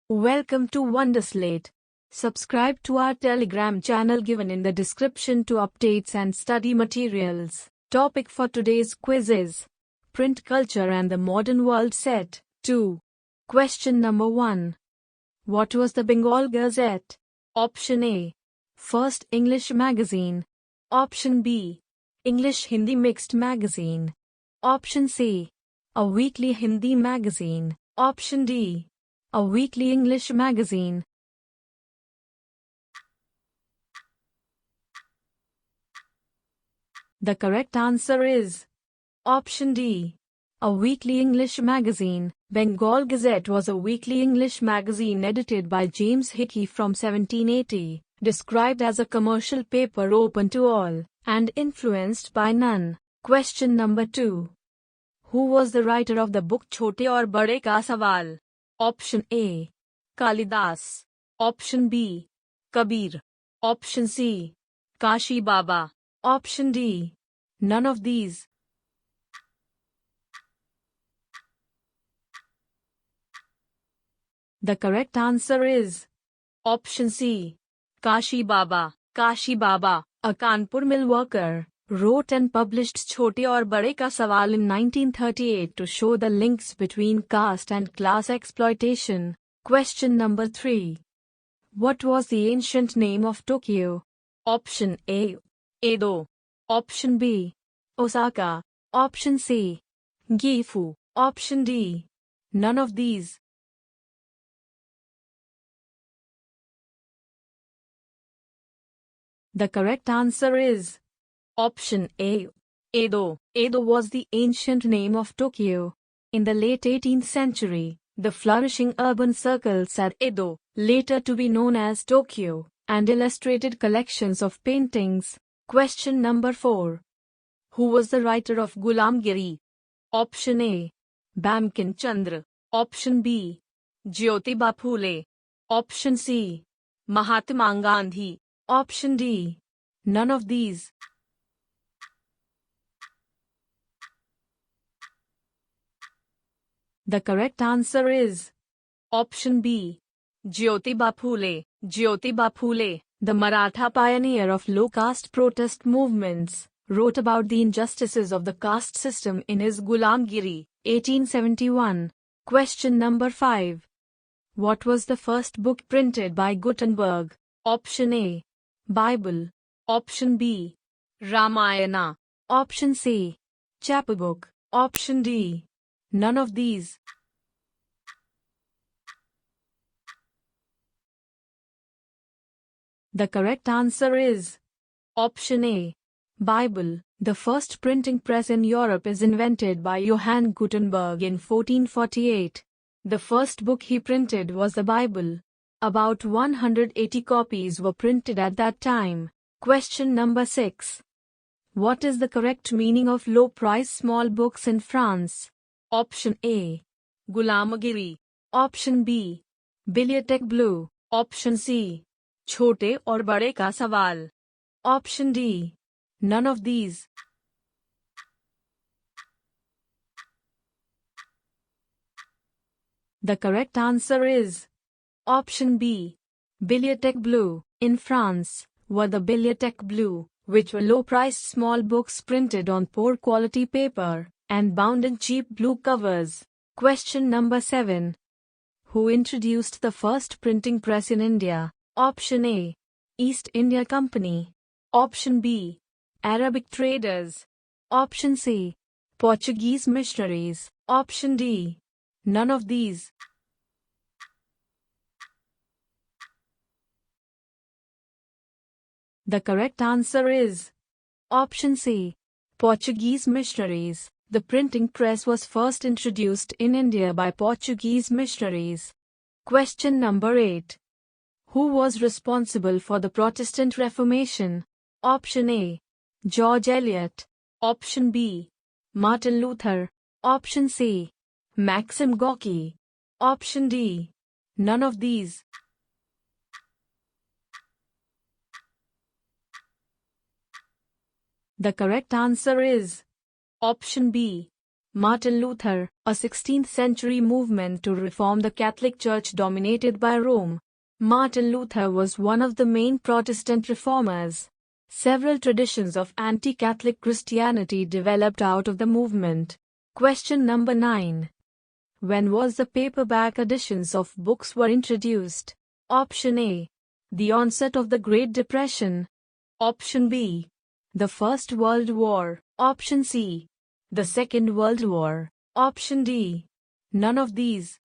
Welcome to Wonderslate. Subscribe to our Telegram channel given in the description to updates and study materials. Topic for today's quiz is Print Culture and the Modern World Set 2. Question number 1. What was the Bengal Gazette? Option A. First English magazine. Option B. English Hindi mixed magazine. Option C. A weekly Hindi magazine. Option D. A weekly English magazine. The correct answer is Option D. A weekly English magazine. Bengal Gazette was a weekly English magazine edited by James Hickey from 1780, described as a commercial paper open to all, and influenced by none. Question number 2. Who was the writer of the book Chote Aur Bade Ka Sawal? Option A. Kalidas. Option B. Kabir. Option C. Kashi Baba. Option D. None of these. The correct answer is Option C. Kashi Baba. Kashi Baba, a Kanpur mill worker, wrote and published Chote Aur Bade Ka Sawal in 1938 to show the links between caste and class exploitation. Question number 3. What was the ancient name of Tokyo? Option A. Edo. Option B. Osaka. Option C. Gifu. Option D. None of these. The correct answer is Option A. Edo. Edo was the ancient name of Tokyo. In the late 18th century, the flourishing urban circles at Edo, later to be known as Tokyo, and illustrated collections of paintings. Question number 4. Who was the writer of Gulamgiri? Option A. Bankim Chandra. Option B. Jyotiba Phule. Option C. Mahatma Gandhi. Option D. None of these. The correct answer is Option B. Jyotiba Phule. Jyotiba Phule, the Maratha pioneer of low-caste protest movements, wrote about the injustices of the caste system in his Gulamgiri, 1871. Question number 5. What was the first book printed by Gutenberg? Option A. Bible. Option B. Ramayana. Option C. Chapbook. Option D. None of these. The correct answer is Option A. Bible. The first printing press in Europe is invented by Johann Gutenberg in 1448. The first book he printed was the Bible. About 180 copies were printed at that time. Question number 6. What is the correct meaning of low-price small books in France? Option A. Gulamgiri. Option B. Bibliothèque Bleue. Option C. Chote Aur Bade Ka Sawal. Option D. None of these. The correct answer is Option B. Bibliothèque Bleue. In France, were the Bibliothèque Bleue, which were low-priced small books printed on poor-quality paper and bound in cheap blue covers. Question number 7. Who introduced the first printing press in India? Option A. East India Company. Option B. Arabic traders. Option C. Portuguese missionaries. Option D. None of these. The correct answer is Option C. Portuguese missionaries. The printing press was first introduced in India by Portuguese missionaries. Question number 8. Who was responsible for the Protestant Reformation? Option A. George Eliot. Option B. Martin Luther. Option C. Maxim Gorky. Option D. None of these. The correct answer is Option B. Martin Luther, a 16th century movement to reform the Catholic Church dominated by Rome. Martin Luther was one of the main Protestant reformers. Several traditions of anti-Catholic Christianity developed out of the movement. Question number 9. When was the paperback editions of books were introduced? Option A. The onset of the Great Depression. Option B. The First World War. Option C. The Second World War. Option D. None of these.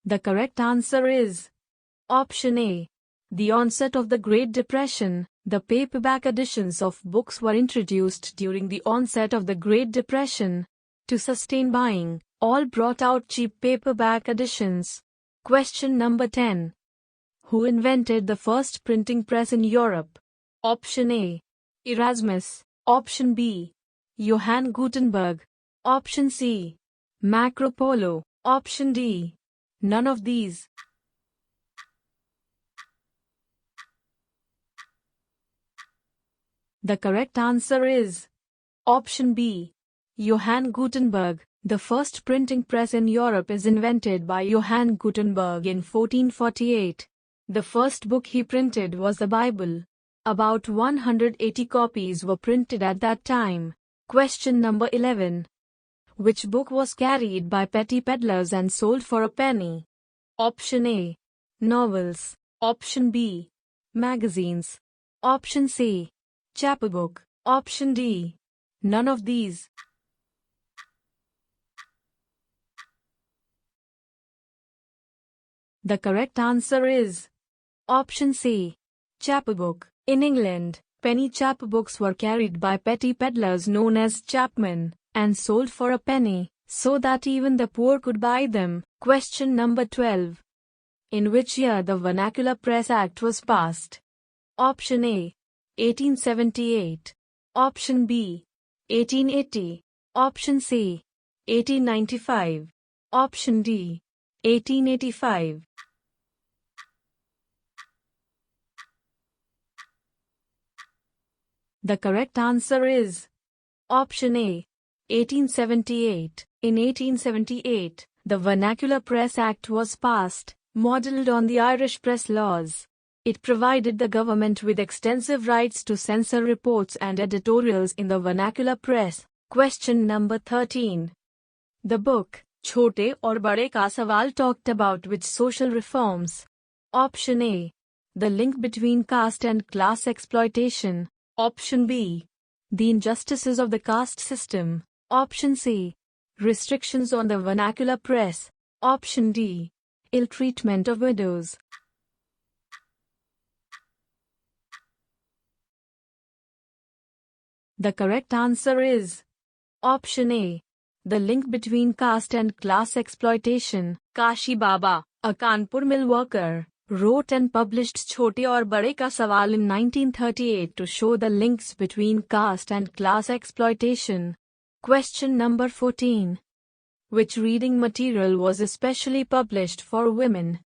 The correct answer is Option A. The onset of the Great Depression. The paperback editions of books were introduced during the onset of the Great Depression. To sustain buying, all brought out cheap paperback editions. Question number 10. Who invented the first printing press in Europe? Option A. Erasmus. Option B. Johann Gutenberg. Option C. Marco Polo. Option D. None of these. The correct answer is Option B. Johann Gutenberg. The first printing press in Europe is invented by Johann Gutenberg in 1448. The first book he printed was the Bible. About 180 copies were printed at that time. Question number 11. Which book was carried by petty peddlers and sold for a penny? Option A. Novels. Option B. Magazines. Option C. Chapbook. Option D. None of these. The correct answer is Option C. Chapbook. In England, penny chapbooks were carried by petty peddlers known as chapmen, and sold for a penny, so that even the poor could buy them. Question number 12. In which year the Vernacular Press Act was passed? Option A. 1878. Option B. 1880. Option C. 1895. Option D. 1885. The correct answer is Option A. 1878. In 1878, the Vernacular Press Act was passed, modeled on the Irish press laws. It provided the government with extensive rights to censor reports and editorials in the vernacular press. Question number 13. The book, Chote aur Bade Ka Sawal talked about which social reforms? Option A. The link between caste and class exploitation. Option B. The injustices of the caste system. Option C. Restrictions on the vernacular press. Option D. Ill treatment of widows. The correct answer is Option A. The link between caste and class exploitation. Kashi Baba, a Kanpur mill worker, wrote and published Chote aur Bade Ka Sawal in 1938 to show the links between caste and class exploitation. Question number 14. Which reading material was especially published for women?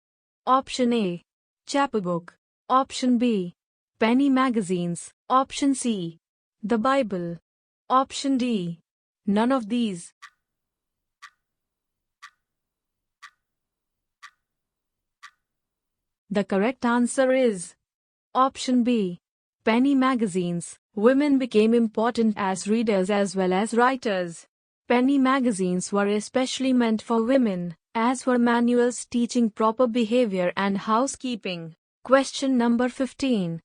Option A. Chapbook. Option B. Penny magazines. Option C. The Bible. Option D. None of these. The correct answer is Option B. Penny magazines. Women became important as readers as well as writers. Penny magazines were especially meant for women, as were manuals teaching proper behavior and housekeeping. Question number 15.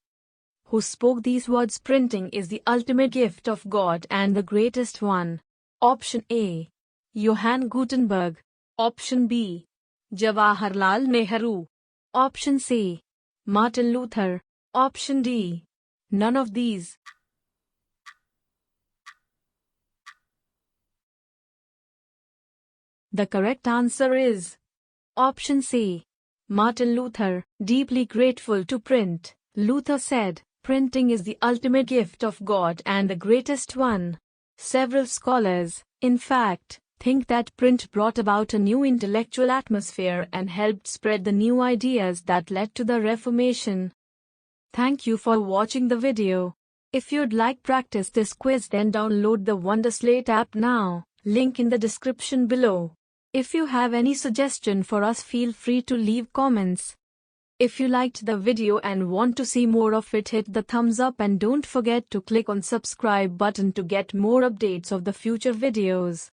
Who spoke these words? Printing is the ultimate gift of God and the greatest one. Option A. Johann Gutenberg. Option B. Jawaharlal Nehru. Option C. Martin Luther. Option D. None of these. The correct answer is Option C. Martin Luther. Deeply grateful to print, Luther said, "Printing is the ultimate gift of God and the greatest one." Several scholars, in fact, think that print brought about a new intellectual atmosphere and helped spread the new ideas that led to the Reformation. Thank you for watching the video. If you'd like practice this quiz, then download the Wonderslate app now, link in the description below. If you have any suggestion for us, feel free to leave comments. If you liked the video and want to see more of it, hit the thumbs up and don't forget to click on subscribe button to get more updates of the future videos.